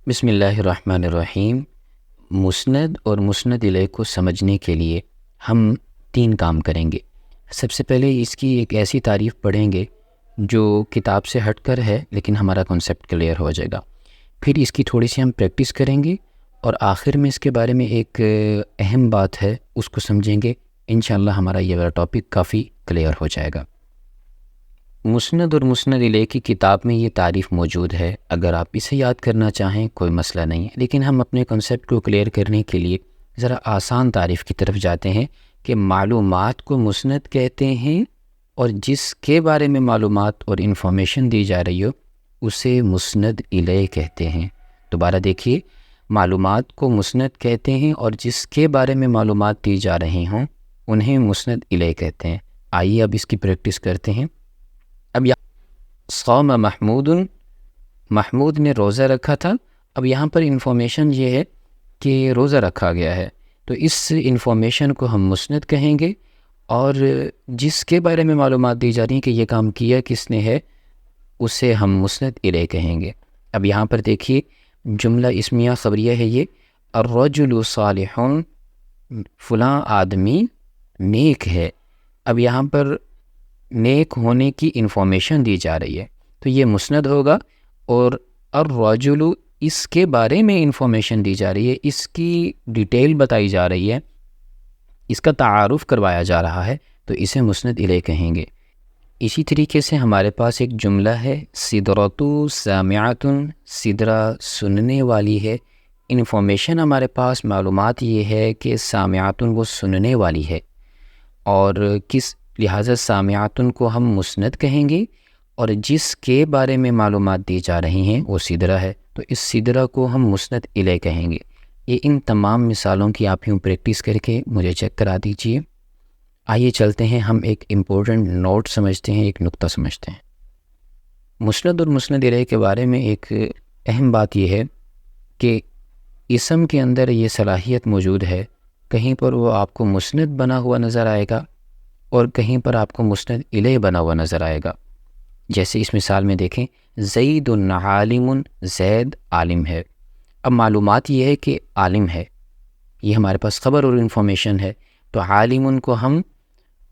بسم اللہ الرحمن الرحیم۔ مسند اور مسند الیہ کو سمجھنے کے لیے ہم 3 کام کریں گے۔ سب سے پہلے اس کی ایک ایسی تعریف پڑھیں گے جو کتاب سے ہٹ کر ہے لیکن ہمارا کنسیپٹ کلیئر ہو جائے گا۔ پھر اس کی تھوڑی سی ہم پریکٹس کریں گے اور آخر میں اس کے بارے میں ایک اہم بات ہے اس کو سمجھیں گے۔ انشاءاللہ ہمارا یہ والا ٹاپک کافی کلیئر ہو جائے گا۔ مسند اور مسند الیہ کی کتاب میں یہ تعریف موجود ہے، اگر آپ اسے یاد کرنا چاہیں کوئی مسئلہ نہیں ہے، لیکن ہم اپنے کنسیپٹ کو کلیئر کرنے کے لیے ذرا آسان تعریف کی طرف جاتے ہیں کہ معلومات کو مسند کہتے ہیں اور جس کے بارے میں معلومات اور انفارمیشن دی جا رہی ہو اسے مسند الیہ کہتے ہیں۔ دوبارہ دیکھیے، معلومات کو مسند کہتے ہیں اور جس کے بارے میں معلومات دی جا رہی ہوں انہیں مسند الیہ کہتے ہیں۔ آئیے اب اس کی پریکٹس کرتے ہیں۔ اب صوم محمود نے روزہ رکھا تھا۔ اب یہاں پر انفارمیشن یہ ہے کہ روزہ رکھا گیا ہے، تو اس انفارمیشن کو ہم مسند کہیں گے، اور جس کے بارے میں معلومات دی جا رہی ہیں کہ یہ کام کیا کس نے ہے اسے ہم مسند الیہ کہیں گے۔ اب یہاں پر دیکھیے، جملہ اسمیہ خبریہ ہے یہ، الرجل صالح، فلاں آدمی نیک ہے۔ اب یہاں پر نیک ہونے کی انفارمیشن دی جا رہی ہے تو یہ مسند ہوگا، اور الرجل اس کے بارے میں انفارمیشن دی جا رہی ہے، اس کی ڈیٹیل بتائی جا رہی ہے، اس کا تعارف کروایا جا رہا ہے، تو اسے مسند الیہ کہیں گے۔ اسی طریقے سے ہمارے پاس ایک جملہ ہے، سدرۃ سامعۃ، سدرہ سننے والی ہے۔ انفارمیشن ہمارے پاس معلومات یہ ہے کہ سامعۃ وہ سننے والی ہے، اور کس لہٰذا سامعۃ کو ہم مسند کہیں گے، اور جس کے بارے میں معلومات دی جا رہی ہیں وہ سدرہ ہے، تو اس سدرہ کو ہم مسند الیہ کہیں گے۔ یہ ان تمام مثالوں کی آپ یوں پریکٹس کر کے مجھے چیک کرا دیجئے۔ آئیے چلتے ہیں، ہم ایک امپورٹنٹ نوٹ سمجھتے ہیں، ایک نقطہ سمجھتے ہیں۔ مسند اور مسند الیہ کے بارے میں ایک اہم بات یہ ہے کہ اسم کے اندر یہ صلاحیت موجود ہے، کہیں پر وہ آپ کو مسند بنا ہوا نظر آئے گا اور کہیں پر آپ کو مسند الیہ بنا ہوا نظر آئے گا۔ جیسے اس مثال میں دیکھیں، زید عالم، زید عالم ہے۔ اب معلومات یہ ہے کہ عالم ہے، یہ ہمارے پاس خبر اور انفارمیشن ہے، تو عالم کو ہم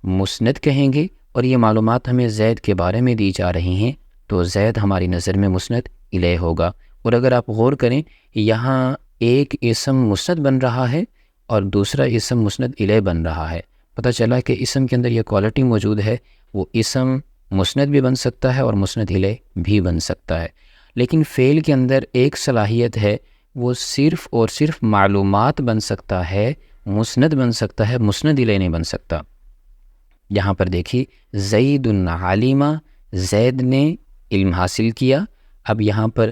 مسند کہیں گے، اور یہ معلومات ہمیں زید کے بارے میں دی جا رہی ہیں، تو زید ہماری نظر میں مسند الیہ ہوگا۔ اور اگر آپ غور کریں، یہاں ایک اسم مسند بن رہا ہے اور دوسرا اسم مسند الیہ بن رہا ہے۔ پتہ چلا کہ اسم کے اندر یہ کوالٹی موجود ہے، وہ اسم مسند بھی بن سکتا ہے اور مسند الیہ بھی بن سکتا ہے، لیکن فعل کے اندر ایک صلاحیت ہے، وہ صرف اور صرف معلومات بن سکتا ہے، مسند بن سکتا ہے، مسند الیہ نہیں بن سکتا۔ یہاں پر دیکھیے، زید عالم، زید نے علم حاصل کیا۔ اب یہاں پر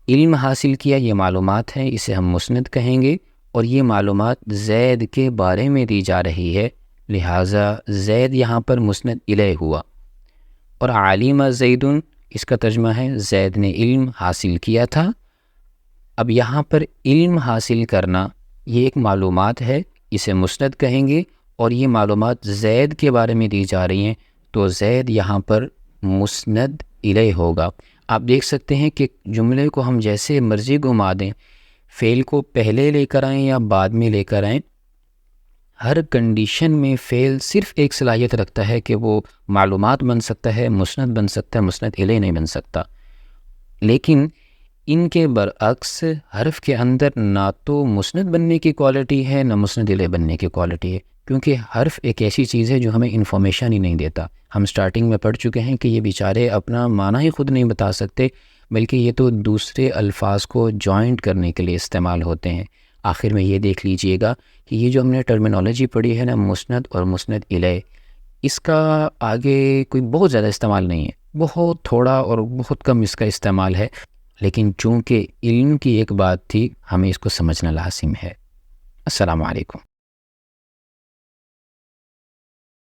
علم حاصل کیا یہ معلومات ہیں، اسے ہم مسند کہیں گے، اور یہ معلومات زید کے بارے میں دی جا رہی ہے، لہٰذا زید یہاں پر مسند الیہ ہوا۔ اور عالم زید، اس کا ترجمہ ہے زید نے علم حاصل کیا تھا۔ اب یہاں پر علم حاصل کرنا یہ ایک معلومات ہے، اسے مسند کہیں گے، اور یہ معلومات زید کے بارے میں دی جا رہی ہیں، تو زید یہاں پر مسند الیہ ہوگا۔ آپ دیکھ سکتے ہیں کہ جملے کو ہم جیسے مرضی گھما دیں، فعل کو پہلے لے کر آئیں یا بعد میں لے کر آئیں، ہر کنڈیشن میں فعل صرف ایک صلاحیت رکھتا ہے کہ وہ معلومات بن سکتا ہے، مسند بن سکتا ہے، مسند الیہ نہیں بن سکتا۔ لیکن ان کے برعکس حرف کے اندر نہ تو مسند بننے کی کوالٹی ہے نہ مسند الیہ بننے کی کوالٹی ہے، کیونکہ حرف ایک ایسی چیز ہے جو ہمیں انفارمیشن ہی نہیں دیتا۔ ہم سٹارٹنگ میں پڑھ چکے ہیں کہ یہ بیچارے اپنا معنی ہی خود نہیں بتا سکتے، بلکہ یہ تو دوسرے الفاظ کو جوائنٹ کرنے کے لیے استعمال ہوتے ہیں۔ آخر میں یہ دیکھ لیجئے گا کہ یہ جو ہم نے ٹرمینالوجی پڑھی ہے نا، مسند اور مسند الیہ، اس کا آگے کوئی بہت زیادہ استعمال نہیں ہے، بہت تھوڑا اور بہت کم اس کا استعمال ہے، لیکن چونکہ علم کی ایک بات تھی، ہمیں اس کو سمجھنا لازم ہے۔ السلام علیکم۔